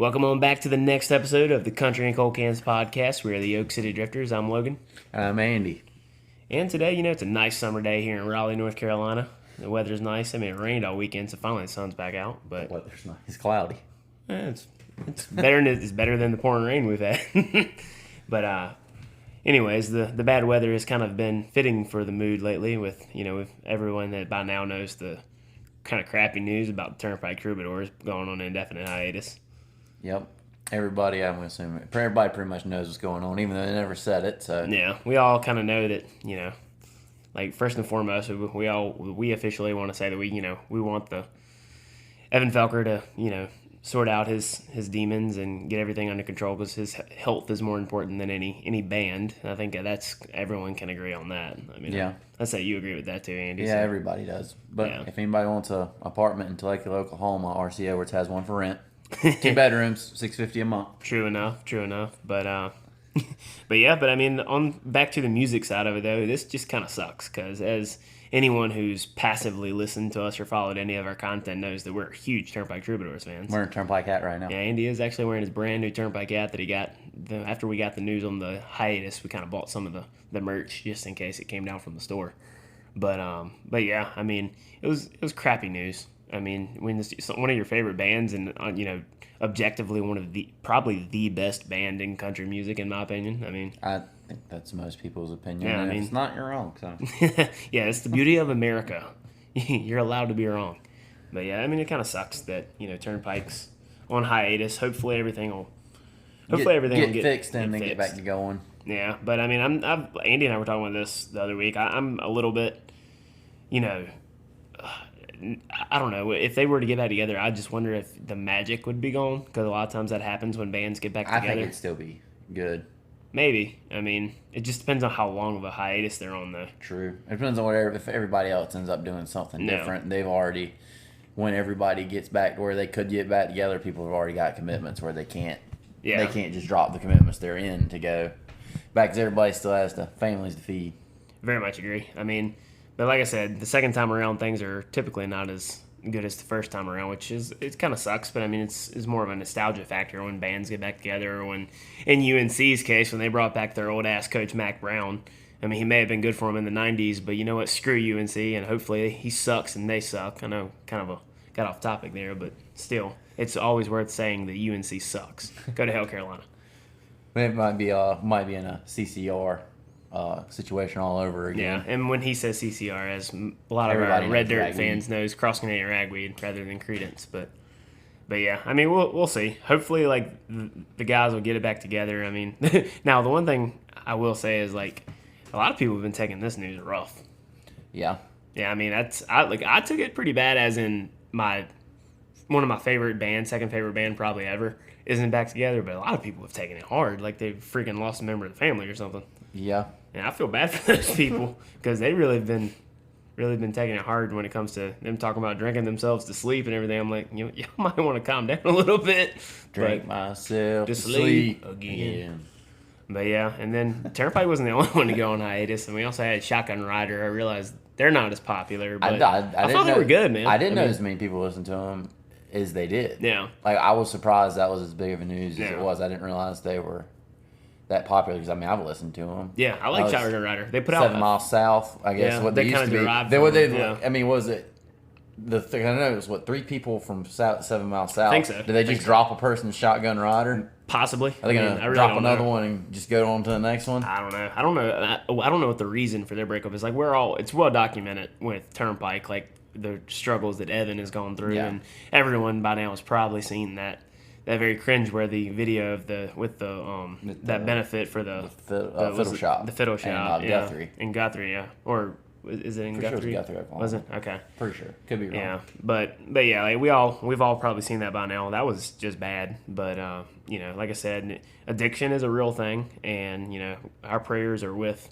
Welcome on back to the next episode of the Country and Cold Cans podcast. We are the Oak City Drifters. I'm Logan. I'm Andy. And today, it's a nice summer day here in Raleigh, North Carolina. The weather's nice. I mean, it rained all weekend, so finally the sun's back out. But The weather's nice. It's cloudy. it's better than the pouring rain we've had. But anyways, the bad weather has kind of been fitting for the mood lately with everyone that by now knows the kind of crappy news about the Turnpike Troubadours going on an indefinite hiatus. Yep. Everybody, I'm going to assume, everybody pretty much knows what's going on, even though they never said it. So Yeah, we all kind of know that, like first and foremost, we officially want to say that we want the Evan Felker to, sort out his demons and get everything under control because his health is more important than any band. And I think that's everyone can agree on that. I mean, Yeah. I'd say you agree with that too, Andy. yeah, so. everybody does. But Yeah. if anybody wants an apartment in Temecula, Oklahoma, RC Edwards has one for rent. 2 bedrooms, $650 a month. True enough. But I mean, on back to the music side of it though, this just kind of sucks because as anyone who's passively listened to us or followed any of our content knows that we're huge Turnpike Troubadours fans. We're in Turnpike hat right now. Yeah, Andy is actually wearing his brand new Turnpike hat that he got after we got the news on the hiatus. We kind of bought some of the merch just in case it came down from the store. But yeah, I mean, it was crappy news. I mean, when one of your favorite bands and objectively one of probably the best band in country music in my opinion. I mean, I think that's most people's opinion. Yeah, I and mean- if it's not, you're wrong. So yeah, it's the beauty of America. You're allowed to be wrong. But yeah, I mean, it kind of sucks that Turnpike's on hiatus. Hopefully everything will get fixed and then get back to going. Yeah, but I mean, Andy and I were talking about this the other week. I'm a little bit, I don't know. If they were to get back together, I just wonder if the magic would be gone because a lot of times that happens when bands get back I together. think it'd still be good. Maybe. I mean, it just depends on how long of a hiatus they're on, though. True. It depends on if everybody else ends up doing something No. different. They've already, when everybody gets back to where they could get back together, people have already got commitments where they can't. Yeah. They can't just drop the commitments they're in to go back because everybody still has families to feed. Very much agree. I mean, but like I said, the second time around, things are typically not as good as the first time around, which it kind of sucks. But I mean, it's more of a nostalgia factor when bands get back together. Or when, in UNC's case, when they brought back their old ass coach Mac Brown. I mean, he may have been good for them in the '90s, but you know what? Screw UNC, and hopefully he sucks and they suck. I know, kind of got off topic there, but still, it's always worth saying that UNC sucks. Go to hell, Carolina. It might be in a CCR situation all over again. Yeah, and when he says CCR, as a lot of Everybody our Red knows Dirt ragweed. fans knows, Cross Canadian Ragweed rather than Credence. But yeah, I mean, we'll see. Hopefully, like the guys will get it back together. I mean, now the one thing I will say is like a lot of people have been taking this news rough. Yeah. Yeah, I mean I took it pretty bad, as in one of my favorite bands, second favorite band probably ever, isn't back together. But a lot of people have taken it hard, like they've freaking lost a member of the family or something. Yeah. And I feel bad for those people because they really have been taking it hard when it comes to them talking about drinking themselves to sleep and everything. I'm like, y'all might want to calm down a little bit. Drink But- myself to to sleep sleep again. But yeah, and then Turnpike wasn't the only one to go on hiatus, and we also had Shotgun Rider. I realized they're not as popular, but I didn't thought they know- were good, man. I didn't know mean, as many people listened to them as they did. Yeah. Like, I was surprised that was as big of a news as Yeah. it was. I didn't realize they were that popular because, I mean, I've listened to them. Yeah, I like Shotgun Rider. They put 7 out miles south, I guess, Yeah, what they they used kinda to be. derived They, from what they, them, yeah. I mean, was it the thing? I know it was, 3 people from 7 miles south? think so. Did they just drop a person's Shotgun Rider? possibly. Are they I going to really drop don't another know. one and just go on to the next one? I don't know. I don't know what the reason for their breakup is. Like it's well documented with Turnpike, like the struggles that Evan has gone through, Yeah. and everyone by now has probably seen that very cringeworthy video of that benefit for the Fiddle Shop. the fiddle shop, And yeah, Guthrie. in Guthrie, yeah, or is it in Pretty sure Guthrie? it's Guthrie, Oklahoma. Was it okay? Pretty sure. Could be wrong. Yeah, but yeah, like we've all probably seen that by now. That was just bad. But like I said, addiction is a real thing, and our prayers are with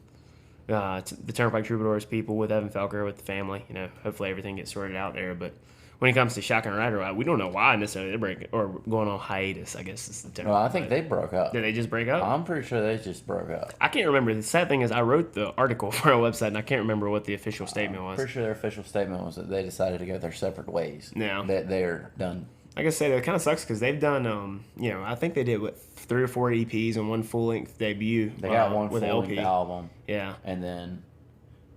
the Turnpike Troubadours people, with Evan Felker, with the family. Hopefully everything gets sorted out there. But when it comes to Shotgun Rider, we don't know why necessarily they break or going on hiatus. I guess is the term. Well, I think they broke up. Did they just break up? I'm pretty sure they just broke up. I can't remember. The sad thing is, I wrote the article for our website, and I can't remember what the official statement was. Pretty sure their official statement was that they decided to go their separate ways. Yeah. That they're done like I said, it kind of sucks because they've done, I think they did 3 or 4 EPs and one full length debut. They got one with full LP length album. Yeah, And then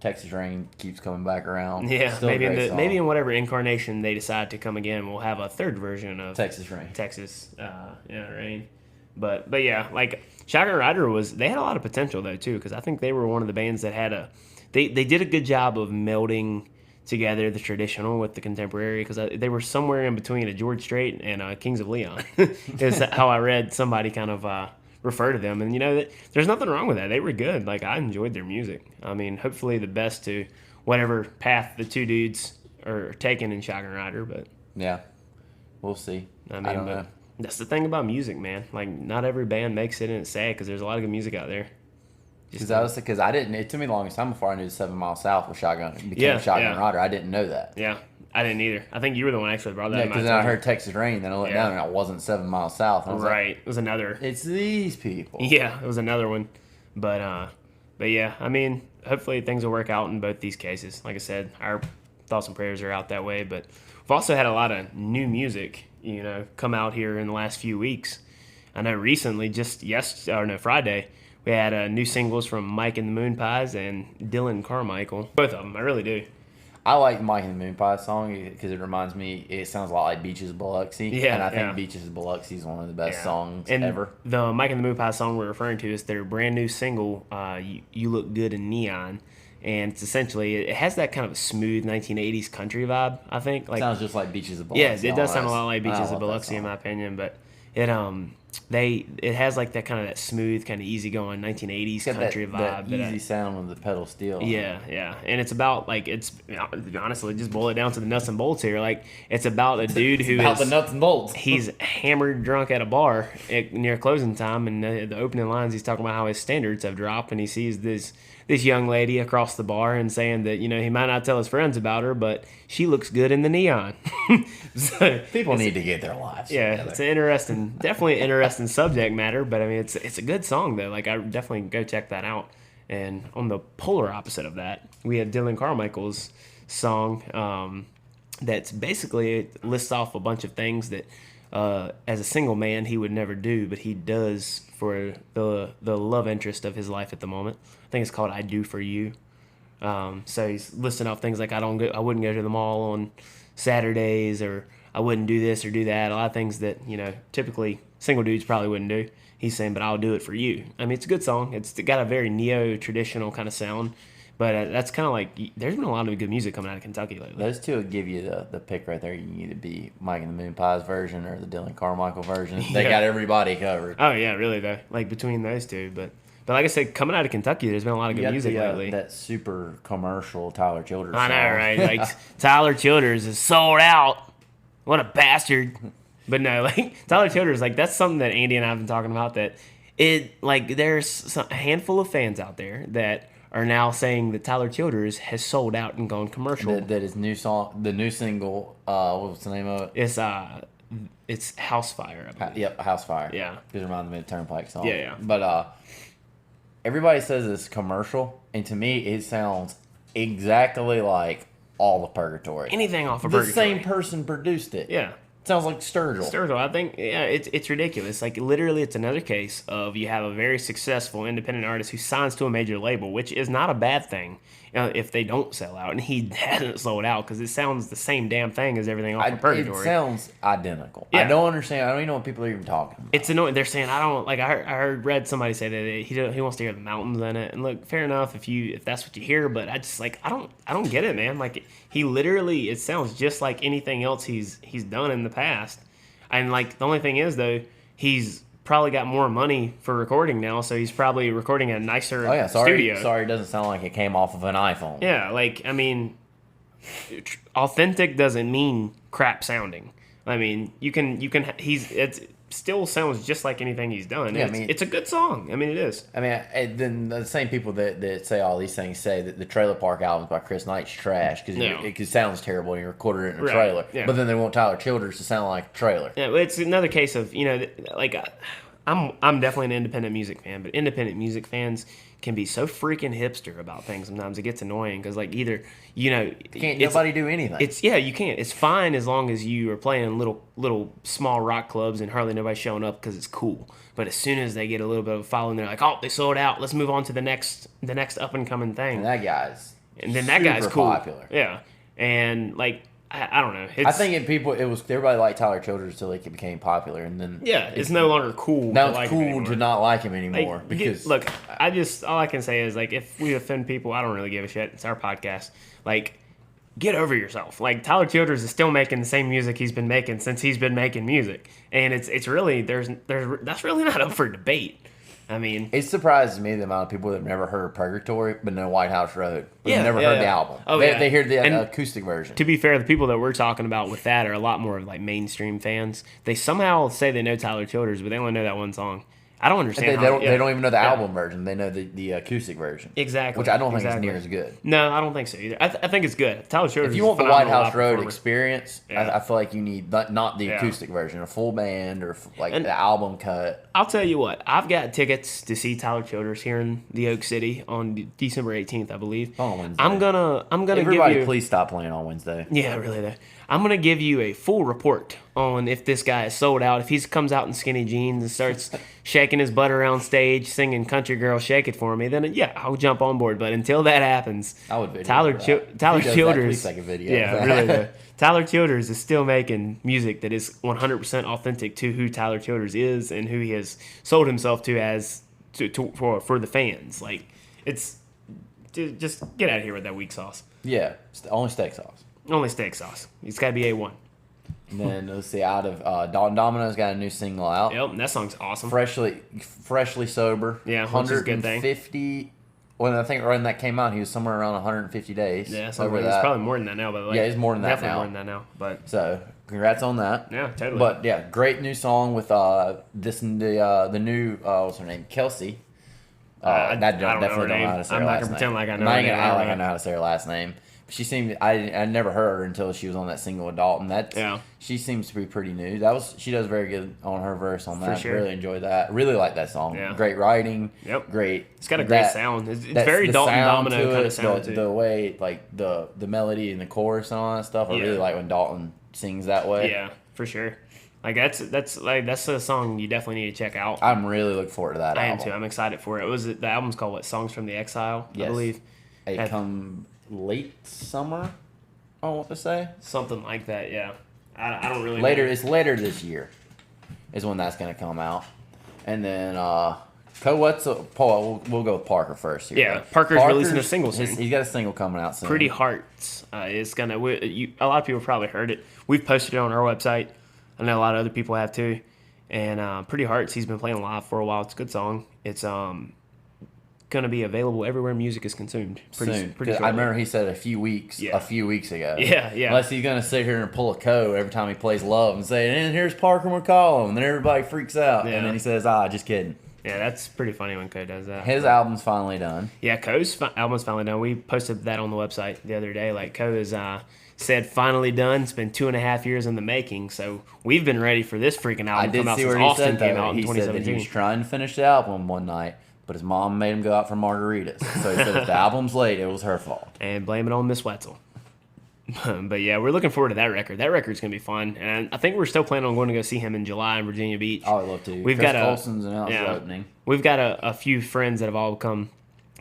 Texas Rain keeps coming back around. yeah. Still a great song. Maybe in whatever incarnation they decide to come again, we'll have a third version of Texas Rain. Rain. But yeah, like Shotgun Rider they had a lot of potential though too, because I think they were one of the bands that had they did a good job of melding together the traditional with the contemporary, because they were somewhere in between a George Strait and Kings of Leon is how I read somebody kind of refer to them. And there's nothing wrong with that. They were good. Like, I enjoyed their music. I mean, hopefully the best to whatever path the two dudes are taking in Shotgun Rider. But yeah, we'll see. I mean, I don't know. That's the thing about music, man. Like, not every band makes it, and it's sad because there's a lot of good music out there. Because I didn't. It took me the longest time before I knew 7 Mile South was Shotgun. It became Shotgun Rider. I didn't know that. Yeah, I didn't either. I think you were the one actually brought that. Yeah, because then I heard Texas Rain, then I looked down and it wasn't 7 Mile South. I was right, it was another. It's these people. Yeah, it was another one, but yeah, I mean, hopefully things will work out in both these cases. Like I said, our thoughts and prayers are out that way. But we've also had a lot of new music, come out here in the last few weeks. I know recently, Friday. We had new singles from Mike and the Moon Pies and Dylan Carmichael. Both of them, I really do. I like Mike and the Moon Pies song because it reminds me, it sounds a lot like Beaches of Biloxi. Yeah, and I think Beaches of Biloxi is one of the best songs ever. The Mike and the Moon Pies song we're referring to is their brand new single, You Look Good in Neon. And it's essentially, it has that kind of a smooth 1980s country vibe, I think. Like, sounds just like Beaches of Biloxi. Yeah, it does sound a lot like Beaches of Biloxi in my opinion, but it has like that smooth, kind of easygoing 1980s country vibe. That easy sound with the pedal steel. Yeah, and it's about honestly, just boil it down to the nuts and bolts here. Like, it's about a dude who about the nuts and bolts. He's hammered drunk at a bar near closing time, and the opening lines he's talking about how his standards have dropped, and he sees this young lady across the bar and saying that he might not tell his friends about her, but she looks good in the neon. So, people need to get their lives together. It's definitely an interesting subject matter, but I mean, it's a good song though. Like, I definitely go check that out. And on the polar opposite of that, we have Dylan Carmichael's song that's basically, it lists off a bunch of things that as a single man he would never do, but he does for the love interest of his life at the moment. I think it's called I Do For You. So he's listing off things like I wouldn't go to the mall on Saturdays, or I wouldn't do this or do that. A lot of things that typically single dudes probably wouldn't do. He's saying, but I'll do it for you. I mean, it's a good song. It's got a very neo-traditional kind of sound, but that's kind of like, there's been a lot of good music coming out of Kentucky lately. Those two will give you the pick right there. You can either be Mike and the Moon Pies version or the Dylan Carmichael version. They got everybody covered. Oh yeah, really though. Like, between those two, but like I said, coming out of Kentucky, there's been a lot of good music lately. That super commercial Tyler Childers song. I know, right? Like, Tyler Childers is sold out. What a bastard. But no, like, Tyler Childers, like, that's something that Andy and I have been talking about, that there's a handful of fans out there that are now saying that Tyler Childers has sold out and gone commercial. That his new song, the new single, what was the name of it? It's Housefire, I believe. Yep, Housefire. Yeah. Because it reminds me of the Turnpike song. Yeah. But everybody says it's commercial, and to me, it sounds exactly like all of Purgatory. Anything off of the Purgatory. The same person produced it. Yeah. It sounds like Sturgill. I think, it's ridiculous. Like, literally, it's another case of you have a very successful independent artist who signs to a major label, which is not a bad thing if they don't sell out. And he hasn't sold out because it sounds the same damn thing as everything off of Purgatory. It sounds identical. Yeah. I don't understand. I don't even know what people are even talking about. It's annoying. They're saying, I read somebody say that he wants to hear the mountains in it. And look, fair enough if that's what you hear, but I just, like, I don't get it, man. Like, he literally, it sounds just like anything else he's done in the past. And, like, the only thing is, though, he's probably got more money for recording now, so he's probably recording at a nicer studio. Sorry, it doesn't sound like it came off of an iPhone. Yeah, like, I mean, authentic doesn't mean crap sounding. I mean, it still sounds just like anything he's done. Yeah, it's a good song. I mean, it is. I mean, then the same people that say all these things say that the Trailer Park albums by Chris Knight's trash because it sounds terrible and you recorded it in a trailer. Yeah. But then they want Tyler Childers to sound like a trailer. Yeah, it's another case of, I'm definitely an independent music fan, but independent music fans can be so freaking hipster about things. Sometimes it gets annoying because like either Can't nobody do anything. You can't. It's fine as long as you are playing little small rock clubs and hardly nobody's showing up because it's cool. But as soon as they get a little bit of a following, they're like, oh, they sold out. Let's move on to the next up and coming thing. And that guy's guy's cool. Popular. Yeah, and like I don't know. I think everybody liked Tyler Childers until he became popular, and then it's no longer cool. Now it's cool to not like him anymore because look, all I can say is like if we offend people, I don't really give a shit. It's our podcast. Like, get over yourself. Like Tyler Childers is still making the same music he's been making since he's been making music, and it's really that's really not up for debate. I mean, it surprises me the amount of people that have never heard of Purgatory but know White House Road, but never heard the album. Oh, they hear the acoustic version. To be fair, the people that we're talking about with that are a lot more like mainstream fans. They somehow say they know Tyler Childers, but they only know that one song. I don't understand. They don't even know the album version. They know the acoustic version. Exactly. Which I don't think is near as good. No, I don't think so either. I think it's good. Tyler Childers. If you want the White House Road experience, I feel like you need not the acoustic version, a full band or the album cut. I'll tell you what. I've got tickets to see Tyler Childers here in the Oak City on December 18th, I believe. On Wednesday. I'm gonna Everybody, give you. Please stop playing on Wednesday. Yeah, really. Though. I'm gonna give you a full report on if this guy is sold out. If he comes out in skinny jeans and starts shaking his butt around stage, singing "Country Girl, Shake It For Me," then I'll jump on board. But until that happens, I would video Tyler Childers. Please take a video. Yeah, really. Though. Tyler Childers is still making music that is 100% authentic to who Tyler Childers is and who he has sold himself to as for the fans. Like it's just get out of here with that weak sauce. Yeah, only steak sauce. Only steak sauce. It's got to be A1. And then let's see, out of Dalton Domino's got a new single out. Yep, that song's awesome. Freshly sober. Yeah, which is a good thing. 150. When I think when that came out, he was somewhere around 150 days. Yeah, it's probably more than that now. But he's more than that definitely now. more than that now. But so congrats on that. Yeah, totally. But yeah, great new song with the new what's her name, Kelsey. I definitely don't know how to say her last name. I'm not gonna pretend like I know. I'm not gonna act like I know how to say her last name. She seemed I never heard her until she was on that single with Dalton. She seems to be pretty new. She does very good on her verse on that. For sure. Really enjoyed that. Really like that song. Yeah. Great writing. Yep. Great. It's got a great sound. It's very Dalton Domino kind of sound too. The way like the melody and the chorus and all that stuff. I really like when Dalton sings that way. Yeah, for sure. Like that's a song you definitely need to check out. I'm really looking forward to that album. I am too. I'm excited for it. The album's called Songs from the Exile, I believe. It come late summer, I want to say. Something like that, yeah. I don't really know. It's later this year is when that's going to come out. And then Paul, we'll go with Parker first here. Yeah, Parker's releasing a single soon. He's got a single coming out soon. Pretty Hearts is going to... A lot of people probably heard it. We've posted it on our website. I know a lot of other people have too. And Pretty Hearts, he's been playing live for a while. It's a good song. It's going to be available everywhere music is consumed. Pretty I remember he said a few weeks ago. Yeah. Unless he's going to sit here and pull a code every time he plays Love and say, and here's Parker McCollum, and then everybody freaks out. Yeah. And then he says, just kidding. Yeah, that's pretty funny when Code does that. His album's finally done. Yeah, Code's album's finally done. We posted that on the website the other day. Like, Code is said finally done. It's been 2.5 years in the making, so we've been ready for this freaking album to come out since Austin came out in 2017. He said that he was trying to finish the album one night, but his mom made him go out for margaritas. So he said if the album's late, it was her fault. And blame it on Miss Wetzel. But yeah, we're looking forward to that record. That record's going to be fun. And I think we're still planning on going to go see him in July in Virginia Beach. I would love to. Chris Colson's announced the opening. We've got a few friends that have all become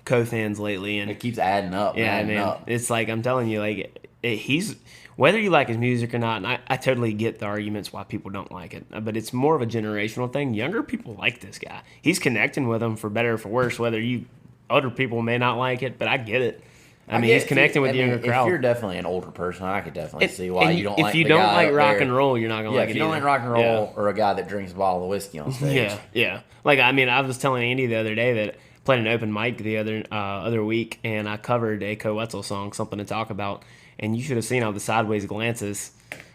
co-fans lately. And it keeps adding up. Yeah, man. It's like, I'm telling you, like, he's... Whether you like his music or not, and I totally get the arguments why people don't like it, but it's more of a generational thing. Younger people like this guy. He's connecting with them for better or for worse, other people may not like it, but I get it. I mean, he's connecting with the younger crowd. If you're definitely an older person, I could definitely see why you don't like If you don't like rock and roll, you're not going to like it. If you don't like rock and roll or a guy that drinks a bottle of whiskey on stage. Yeah. Like, I mean, I was telling Andy the other day that I played an open mic the other week, and I covered a Co Wetzel song, Something to Talk About. And you should have seen all the sideways glances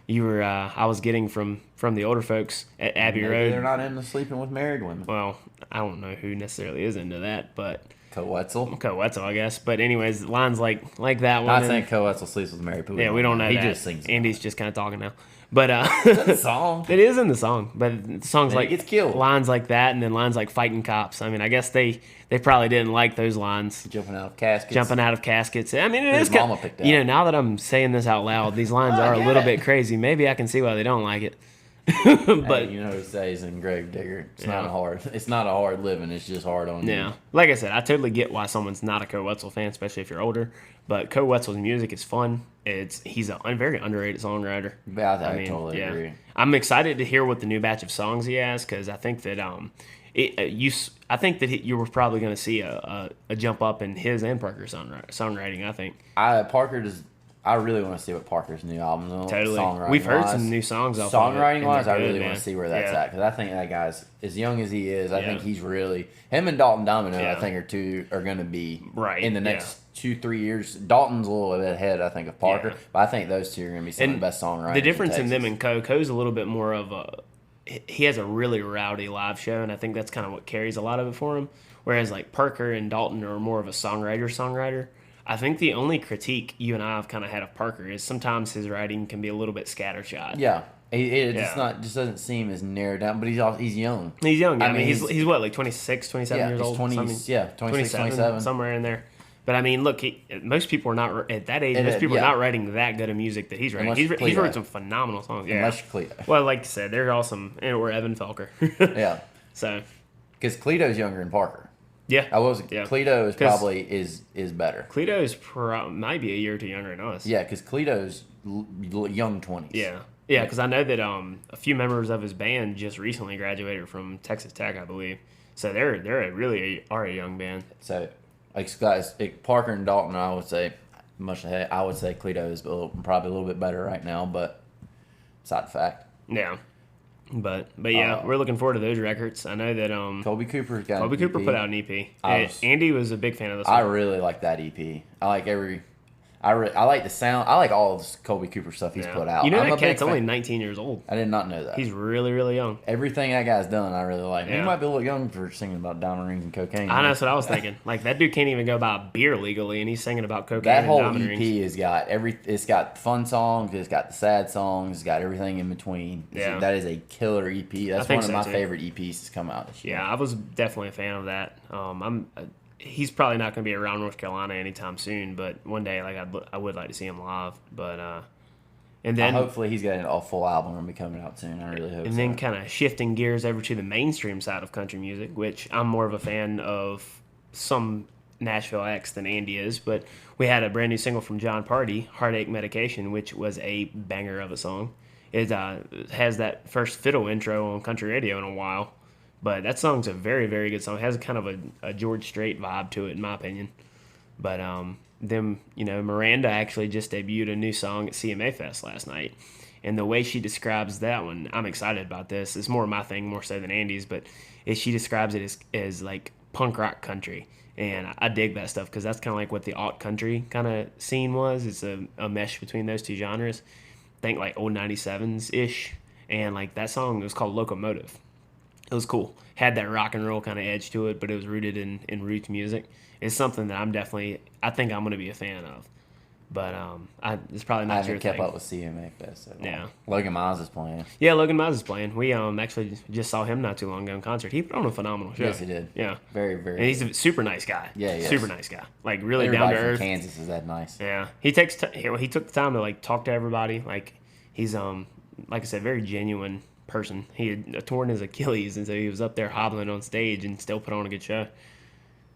I was getting from the older folks at Abbey Road. They're not into sleeping with married women. Well, I don't know who necessarily is into that, but Coetzel, I guess. But anyways, lines like that one. Not saying Coetzel sleeps with Mary Poppins. Yeah, we don't know. He just sings. Andy's just kind of talking now. But it's in the song. It is in the song. But the song's like gets killed. Lines like that, and then lines like fighting cops. I mean, I guess they probably didn't like those lines. Jumping out of caskets. I mean, it is mama picked out. Now that I'm saying this out loud, these lines are a little bit crazy. Maybe I can see why they don't like it. But hey, you know who says in Grave Digger, it's not a hard living, it's just hard on you. Yeah. Like I said, I totally get why someone's not a Coetzel fan, especially if you're older. But Coetzel's music is fun. He's a very underrated songwriter. I totally agree. I'm excited to hear what the new batch of songs he has, because I think that you were probably going to see a jump up in his and Parker's songwriting. I think I really want to see what Parker's new album is. Totally. We've heard some new songs off songwriting wise. I really want to see where that's at, because I think that guy's, as young as he is, I think he's really, him and Dalton Domino. I think are going to be in the next 2-3 years. Dalton's a little bit ahead, I think, of Parker, but I think those two are going to be some of the best songwriters. The difference in them and Co's a little bit more of he has a really rowdy live show, and I think that's kind of what carries a lot of it for him. Whereas like Parker and Dalton are more of a songwriter. I think the only critique you and I have kind of had of Parker is sometimes his writing can be a little bit scattershot. Yeah. It just doesn't seem as narrowed down, but he's young. He's young. I mean, he's what, like 26, 27 years old? 26, 27. Somewhere in there. But I mean, look, most people are not at that age. Most people are not writing that good of music that he's writing. He's wrote some phenomenal songs. Yeah. Unless Cleto. Well, like you said, they're awesome. Or Evan Felker. Yeah. So. Because Cleto's younger than Parker. Yeah. Cleto is probably is better. Cleto is might be a year or two younger than us. Yeah, because Cleto's young 20s. Yeah. Yeah, because I know that a few members of his band just recently graduated from Texas Tech, I believe. So they're a young band. So, guys, Parker and Dalton, I would say much ahead. I would say Cleto is probably a little bit better right now, but side fact. Yeah. But yeah, we're looking forward to those records. I know that Colby Cooper put out an EP. Andy was a big fan of this one. I really like that EP. I like the sound. I like all of Colby Cooper stuff he's put out. You know, that cat's only 19 years old. I did not know that. He's really, really young. Everything that guy's done, I really like. Yeah. He might be a little young for singing about diamond rings and cocaine. I know, that's what I was thinking. Like, that dude can't even go buy beer legally, and he's singing about cocaine that and diamond rings. That whole EP it's got fun songs, it's got the sad songs, it's got everything in between. Yeah. That is a killer EP. That's one of my favorite EPs to come out this year. Yeah, I was definitely a fan of that. He's probably not going to be around North Carolina anytime soon, but one day, like, I would like to see him live. But and then hopefully he's got a full album going to be coming out soon. I really hope. And then kind of shifting gears over to the mainstream side of country music, which I'm more of a fan of some Nashville acts than Andy is. But we had a brand new single from John Party, "Heartache Medication," which was a banger of a song. It has that first fiddle intro on country radio in a while. But that song's a very, very good song. It has kind of a George Strait vibe to it, in my opinion. But Miranda actually just debuted a new song at CMA Fest last night. And the way she describes that one, I'm excited about this. It's more my thing, more so than Andy's. But she describes it as like punk rock country. And I dig that stuff because that's kind of like what the alt country kind of scene was. It's a mesh between those two genres. Think like old 97s-ish. And like that song was called Locomotive. It was cool. Had that rock and roll kind of edge to it, but it was rooted in roots music. It's something that I think I'm going to be a fan of. But it's probably not your thing. I haven't kept up with CMA Fest. Yeah. Logan Miles is playing. Yeah, Logan Miles is playing. We actually just saw him not too long ago in concert. He put on a phenomenal show. Yes, he did. Yeah. Very, very. And he's a super nice guy. Yeah, he is. Super nice guy. Like, really everybody down to earth. From Kansas is that nice. Yeah. He took the time to, like, talk to everybody. Like, he's, like I said, very genuine person. He had torn his Achilles, and so he was up there hobbling on stage and still put on a good show.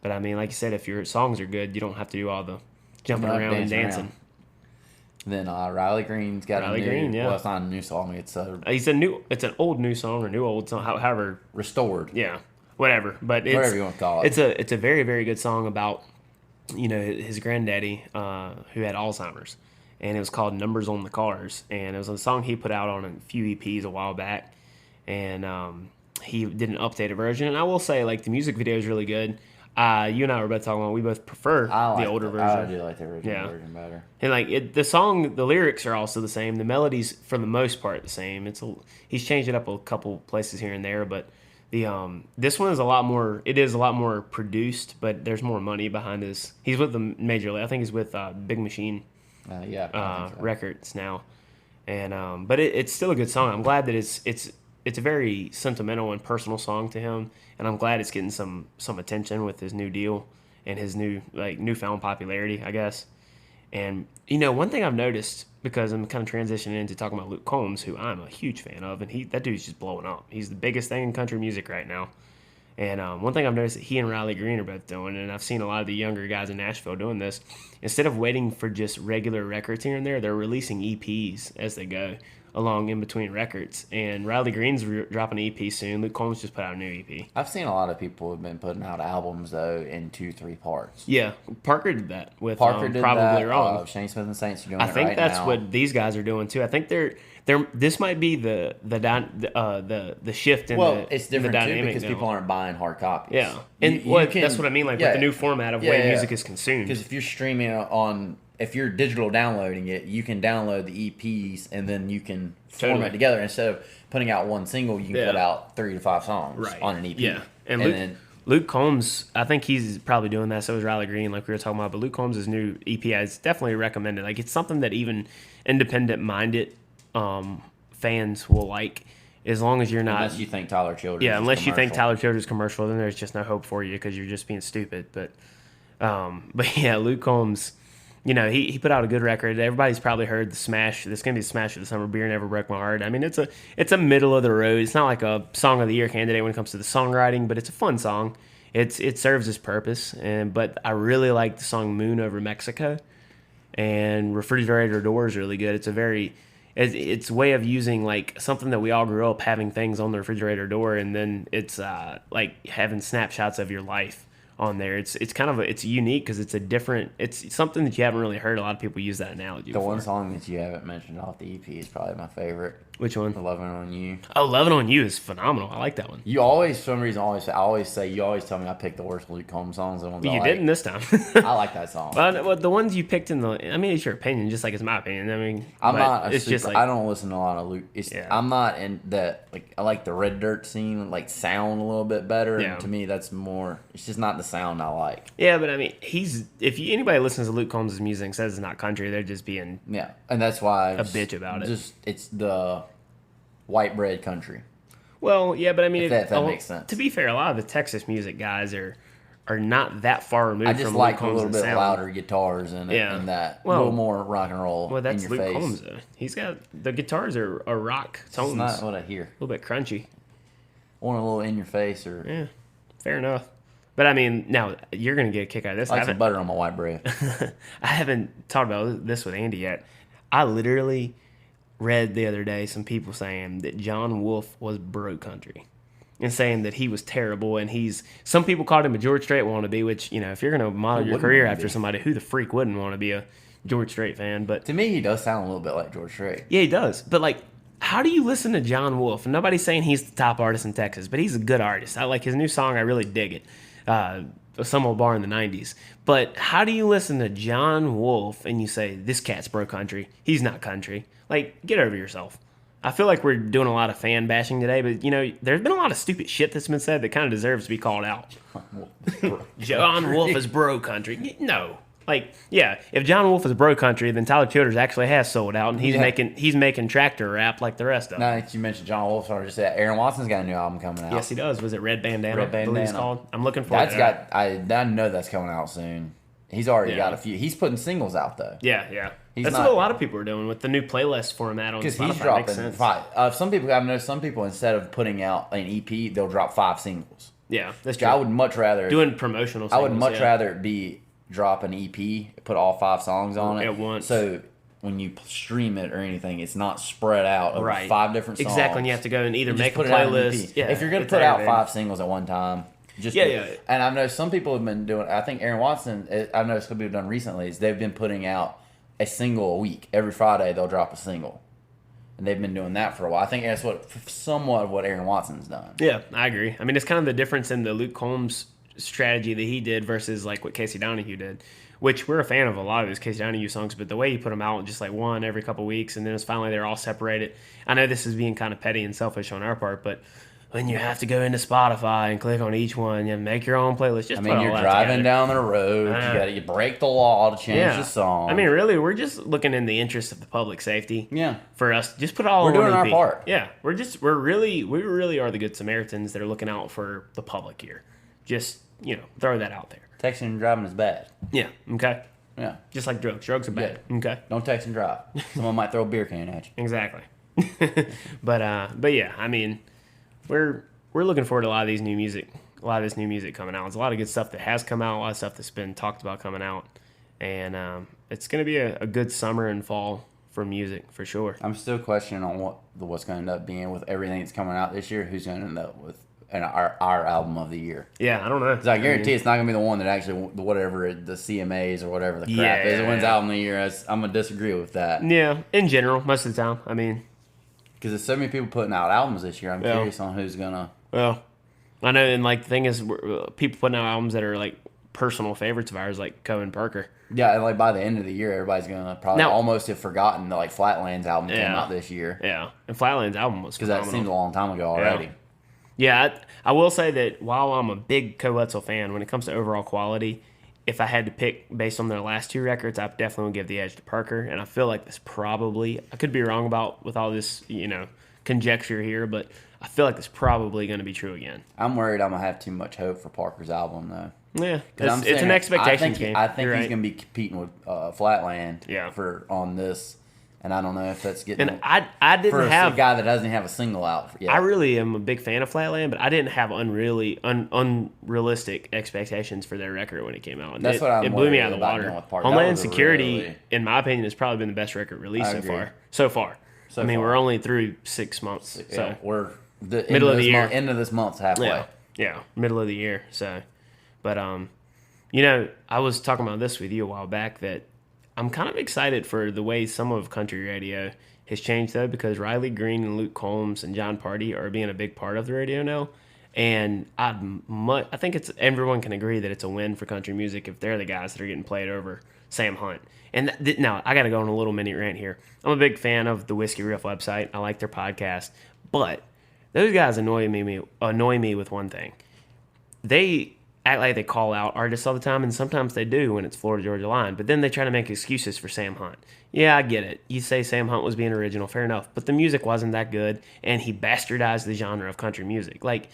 But I mean, like you said, if your songs are good, you don't have to do all the jumping around and dancing. Then Riley Green's got a new. Well, it's not a new song. It's It's an old new song or new old song, however restored. Yeah, whatever. But whatever you want to call it. It's a very, very good song about his granddaddy who had Alzheimer's. And it was called Numbers on the Cars. And it was a song he put out on a few EPs a while back. And he did an updated version. And I will say, like, the music video is really good. You and I were both talking about we both prefer the older version. I do like the original version better. And, like, the song, the lyrics are also the same. The melodies, for the most part, the same. He's changed it up a couple places here and there. But This one is a lot more. It is a lot more produced, but there's more money behind his. He's with the major. I think he's with Big Machine. Records now, and but it's still a good song. I'm glad that it's a very sentimental and personal song to him, and I'm glad it's getting some attention with his new deal and his newfound popularity, I guess. And one thing I've noticed, because I'm kind of transitioning into talking about Luke Combs, who I'm a huge fan of, and that dude's just blowing up. He's the biggest thing in country music right now. And one thing I've noticed that he and Riley Green are both doing, and I've seen a lot of the younger guys in Nashville doing this, instead of waiting for just regular records here and there, they're releasing EPs as they go along in between records. And Riley Green's dropping an EP soon. Luke Combs just put out a new EP. I've seen a lot of people have been putting out albums, though, in 2-3 parts. Yeah, Parker did that with Probably Wrong. Shane Smith and Saints are doing I think right that's now. what these guys are doing, too. I think they're this might be the shift in it's different, the dynamic too, because now. people aren't buying hard copies. Yeah, and that's what I mean, with the new format of way music is consumed. Because if you're streaming if you're digital downloading it, you can download the EPs and then you can form it together. Instead of putting out one single, you can put out 3 to 5 songs on an EP. Yeah, and Luke Combs, I think he's probably doing that. So is Riley Green, like we were talking about. But Luke Combs' new EP is definitely recommended. Like, it's something that even independent-minded fans will like, as long as you're not. Unless you think Tyler Childers. Yeah, unless you think Tyler Childers commercial, then there's just no hope for you because you're just being stupid. But yeah, Luke Combs. He put out a good record. Everybody's probably heard the smash. This is gonna be the smash of the summer. Beer Never Broke My Heart. I mean, it's a middle of the road. It's not like a song of the year candidate when it comes to the songwriting, but it's a fun song. It serves its purpose. But I really like the song Moon Over Mexico, and Refrigerator Door is really good. It's a way of using like something that we all grew up having things on the refrigerator door, and then it's like having snapshots of your life on there. It's it's unique because it's something that you haven't really heard a lot of people use that analogy The before. one song that you haven't mentioned off the EP is probably my favorite. Which one? Loving on You. Oh, Loving on You is phenomenal. I like that one. You always, for some reason, you always tell me I picked the worst Luke Combs songs. The ones You didn't this time. I like that song. Well, the ones you picked it's your opinion, just like it's my opinion. I mean, I don't listen to a lot of Luke. I'm not in that. Like, I like the Red Dirt scene, like sound a little bit better. Yeah. And to me, that's more. It's just not the sound I like. Yeah, but I mean, anybody listens to Luke Combs' music and says it's not country, they're just being and that's why a bitch about it. It's the white bread country. Well, yeah, but I mean, if that makes sense. To be fair, a lot of the Texas music guys are not that far removed. I just from like Luke Combs a little bit sound. louder guitars and that. A little more rock and roll. Well, that's in your Luke face. Combs. He's got the guitars are rock tones. That's not what I hear. A little bit crunchy. I want a little in your face or fair enough. But I mean, now you're gonna get a kick out of this. I like some butter on my white bread. I haven't talked about this with Andy yet. I literally read the other day some people saying that John Wolfe was bro country and saying that he was terrible, and some people called him a George Strait wannabe, which, if you're going to model your career after somebody, who the freak wouldn't want to be a George Strait fan? But to me, he does sound a little bit like George Strait. Yeah, he does. But like, how do you listen to John Wolfe? And nobody's saying he's the top artist in Texas, but he's a good artist. I like his new song. I really dig it. Some old bar in the 90s. But how do you listen to John Wolfe and you say, this cat's bro country? He's not country. Like, get over yourself. I feel like we're doing a lot of fan bashing today, but, there's been a lot of stupid shit that's been said that kind of deserves to be called out. John Wolfe is bro country. No. Like, yeah, if John Wolfe is bro country, then Tyler Childers actually has sold out, and he's making tractor rap like the rest of them. Now that you mentioned John Wolfe, I just said Aaron Watson's got a new album coming out. Yes, he does. Was it Red Bandana? Red Bandana. It's called? I'm looking for it. I know that's coming out soon. He's already got a few. He's putting singles out though. Yeah. That's what a lot of people are doing with the new playlist format on Spotify. Because he's dropping 5. Some people instead of putting out an EP, they'll drop 5 singles. Yeah, that's true. I would much rather doing promotional. I would much rather be drop an EP, put all 5 songs on it at once. So when you stream it or anything, it's not spread out over 5 different songs. Exactly, and you have to go and either make a playlist. Yeah, if you're going to put out 5 singles at one time, And I know some people have been doing. I think Aaron Watson. I've noticed some people have done recently is they've been putting out a single a week. Every Friday they'll drop a single, and they've been doing that for a while. I think that's somewhat what Aaron Watson's done. Yeah, I agree. I mean, it's kind of the difference in the Luke Combs strategy that he did versus like what Casey Donahue did, which we're a fan of a lot of those Casey Donahue songs, but the way he put them out just like one every couple weeks, and then it's finally they're all separated. I know this is being kind of petty and selfish on our part, but when you have to go into Spotify and click on each one and make your own playlist. Just you're driving down the road. You break the law to change the song. I mean, really, we're just looking in the interest of the public safety. Yeah. For us, just put all. We're doing our part. Yeah, we really are the good Samaritans that are looking out for the public here. Just throw that out there. Texting and driving is bad. Yeah. Okay. Yeah. Just like drugs. Drugs are bad. Yeah. Okay. Don't text and drive. Someone might throw a beer can at you. Exactly. But yeah, I mean, we're looking forward to a lot of this new music coming out. There's a lot of good stuff that has come out, a lot of stuff that's been talked about coming out, and it's going to be a good summer and fall for music for sure. I'm still questioning on what's going to end up being with everything that's coming out this year. Who's going to end up with our album of the year? Yeah, I don't know. Because I guarantee it's not going to be the one that actually whatever the CMAs or whatever the crap is. It wins album of the year. I'm going to disagree with that. Yeah, in general, most of the time. I mean, because there's so many people putting out albums this year. I'm curious on who's gonna. Well, I know, and like the thing is, people putting out albums that are like personal favorites of ours, like Cohen Parker. Yeah, and like by the end of the year, everybody's gonna probably almost have forgotten that like Flatland's album came out this year. Yeah, and Flatland's album was because that seems a long time ago already. Yeah, I will say that while I'm a big Coetzel fan, when it comes to overall quality, if I had to pick based on their last two records, I definitely would give the edge to Parker. And I feel like this probably, I could be wrong about with all this, conjecture here, but I feel like it's probably going to be true again. I'm worried I'm going to have too much hope for Parker's album, though. Yeah, it's an expectations game. I think he's going to be competing with Flatland on this. And I don't know if that's getting. And I didn't have a guy that doesn't have a single out yet. I really am a big fan of Flatland, but I didn't have unrealistic expectations for their record when it came out. And that's what I'm. It blew me out of the water. Homeland Security, in my opinion, has probably been the best record released so far. I mean, we're only through 6 months, so we're the middle of the year. End of this month's halfway. Yeah, middle of the year. So, but I was talking about this with you a while back that I'm kind of excited for the way some of country radio has changed, though, because Riley Green and Luke Combs and John Party are being a big part of the radio now. And I think everyone can agree that it's a win for country music if they're the guys that are getting played over Sam Hunt. And now, I got to go on a little mini rant here. I'm a big fan of the Whiskey Riff website. I like their podcast. But those guys annoy me with one thing. They act like they call out artists all the time, and sometimes they do when it's Florida Georgia Line, but then they try to make excuses for Sam Hunt. Yeah, I get it. You say Sam Hunt was being original, fair enough, but the music wasn't that good, and he bastardized the genre of country music. Like,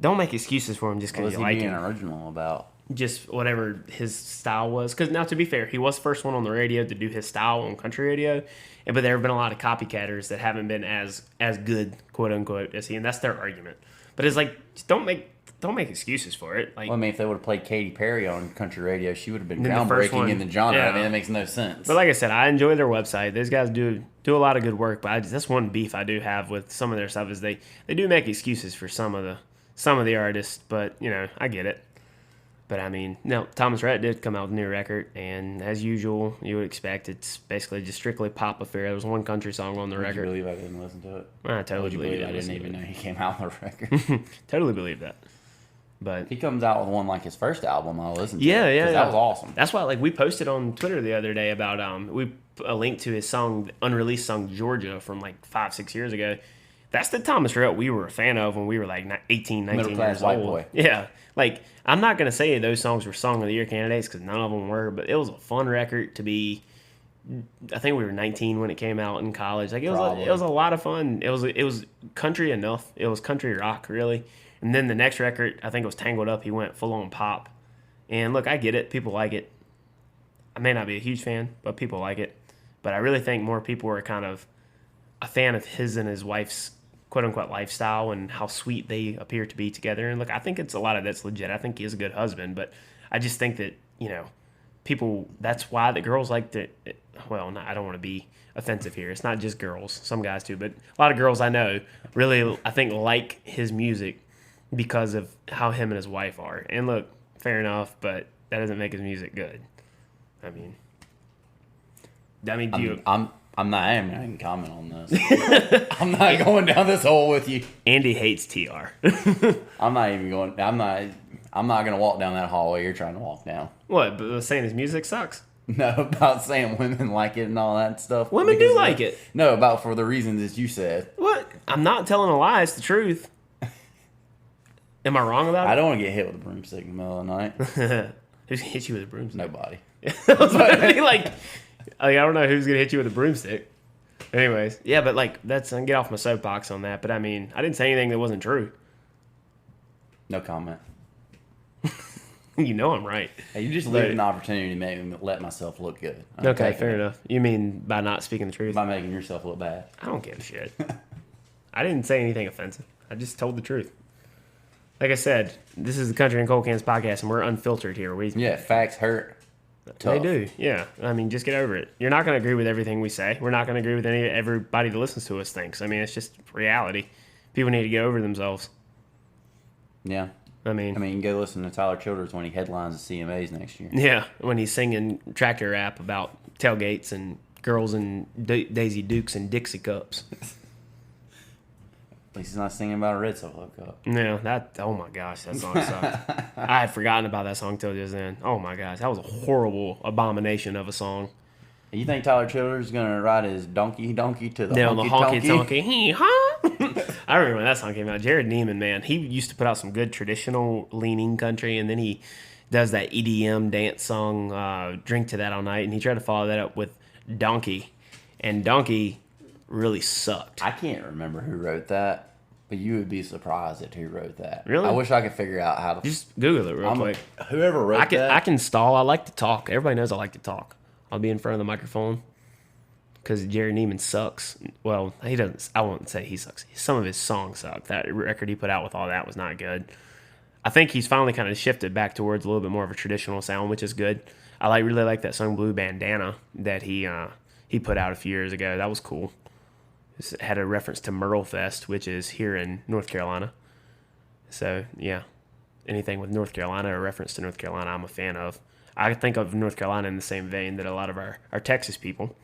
don't make excuses for him just because you like him. What was he being original about? Just whatever his style was. Because now, to be fair, he was the first one on the radio to do his style on country radio, but there have been a lot of copycatters that haven't been as good, quote unquote, as he, and that's their argument. But it's like, just don't make excuses for it. Like, well, I mean, if they would have played Katy Perry on country radio, she would have been groundbreaking in the genre. Yeah. I mean, that makes no sense. But like I said, I enjoy their website. Those guys do a lot of good work. But that's one beef I do have with some of their stuff is they do make excuses for some of the artists. But I get it. But I mean, no, Thomas Rhett did come out with a new record, and as usual, you would expect it's basically just strictly pop affair. There was one country song on the record. Would you believe I didn't listen to it? I totally believe it. I didn't even know he came out with a record. Totally believe that. But he comes out with one like his first album. I'll listen to. Yeah. That was awesome. That's why, we posted on Twitter the other day about we a link to his song, unreleased song Georgia from 5-6 years ago. That's the Thomas Rhett we were a fan of when we were 18, 19 years white old. Boy. Yeah, I'm not gonna say those songs were Song of the Year candidates because none of them were, but it was a fun record to be. I think we were 19 when it came out in college. It was a lot of fun. It was country enough. It was country rock really. And then the next record, I think it was Tangled Up. He went full on pop. And look, I get it. People like it. I may not be a huge fan, but people like it. But I really think more people are kind of a fan of his and his wife's quote unquote lifestyle and how sweet they appear to be together. And look, I think it's a lot of that's legit. I think he is a good husband, but I just think that, people, that's why the girls like to, well, I don't want to be offensive here. It's not just girls, some guys too, but a lot of girls I know really, I think, like his music because of how him and his wife are. And look, fair enough, but that doesn't make his music good. I mean, I'm not even comment on this. I'm not going down this hole with you. Andy hates TR. I'm not going to walk down that hallway you're trying to walk down. What? But saying his music sucks? No, about saying women like it and all that stuff. Women do like it. No, about for the reasons that you said. What? I'm not telling a lie. It's the truth. Am I wrong about it? I don't want to get hit with a broomstick in the middle of the night. Who's gonna hit you with a broomstick? Nobody. I was about to be like, I don't know who's gonna hit you with a broomstick. Anyways, yeah, but like I can get off my soapbox on that. But I mean, I didn't say anything that wasn't true. No comment. You know I'm right. Hey, you just leave an opportunity to make me let myself look good. Okay, fair enough. You mean by not speaking the truth? By making yourself look bad. I don't give a shit. I didn't say anything offensive. I just told the truth. Like I said, this is the Country and Cold Cans podcast, and we're unfiltered here. Yeah, facts hurt. Tough. They do, yeah. I mean, just get over it. You're not going to agree with everything we say. We're not going to agree with everybody that listens to us thinks. I mean, it's just reality. People need to get over themselves. Yeah. I mean, you can go listen to Tyler Childers when he headlines the CMAs next year. Yeah, when he's singing tractor rap about tailgates and girls and Daisy Dukes and Dixie cups. At least he's not singing about a Red Solo Cup. No, oh my gosh, that song sucks. I had forgotten about that song till just then. Oh my gosh, that was a horrible abomination of a song. You think Tyler Childers is going to ride his donkey to the honky-tonky? Hee-haw! I remember when that song came out. Jared Neiman, man, he used to put out some good traditional leaning country, and then he does that EDM dance song, Drink to That All Night, and he tried to follow that up with Donkey, and Donkey really sucked. I can't remember who wrote that, but you would be surprised at who wrote that. Really? I wish I could figure out how to... Just Google it real quick. Whoever wrote that... I can stall. I like to talk. Everybody knows I like to talk. I'll be in front of the microphone because Jerry Neiman sucks. Well, he doesn't. I won't say he sucks. Some of his songs suck. That record he put out with all that was not good. I think he's finally kind of shifted back towards a little bit more of a traditional sound, which is good. I really like that song Blue Bandana that he put out a few years ago. That was cool. It had a reference to Merle Fest, which is here in North Carolina. So, yeah, anything with North Carolina or reference to North Carolina, I'm a fan of. I think of North Carolina in the same vein that a lot of our Texas people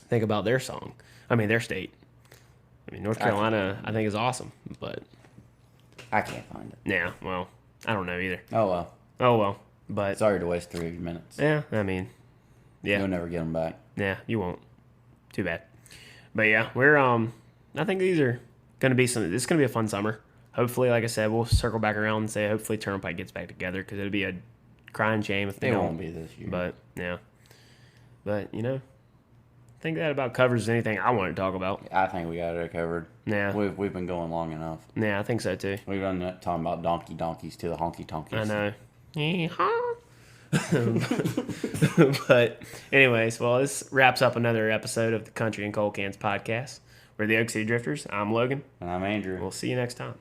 think about their song. I mean, their state. I mean, North Carolina, I think, is awesome, but... I can't find it. Yeah, well, I don't know either. Oh, well. But... Sorry to waste 3 minutes. Yeah, I mean, yeah. You'll never get them back. Yeah, you won't. Too bad. But, yeah, we're, I think these are going to be this is going to be a fun summer. Hopefully, like I said, we'll circle back around and say hopefully Turnpike gets back together because it'll be a crying shame if they don't. Won't be this year. But, yeah. But, I think that about covers anything I want to talk about. I think we got it covered. Yeah. We've been going long enough. Yeah, I think so, too. We've been talking about donkeys to the honky-tonkies. I know. But, anyways, well, this wraps up another episode of the Country and Cold Cans podcast. We're the Oak City Drifters. I'm Logan. And I'm Andrew. We'll see you next time.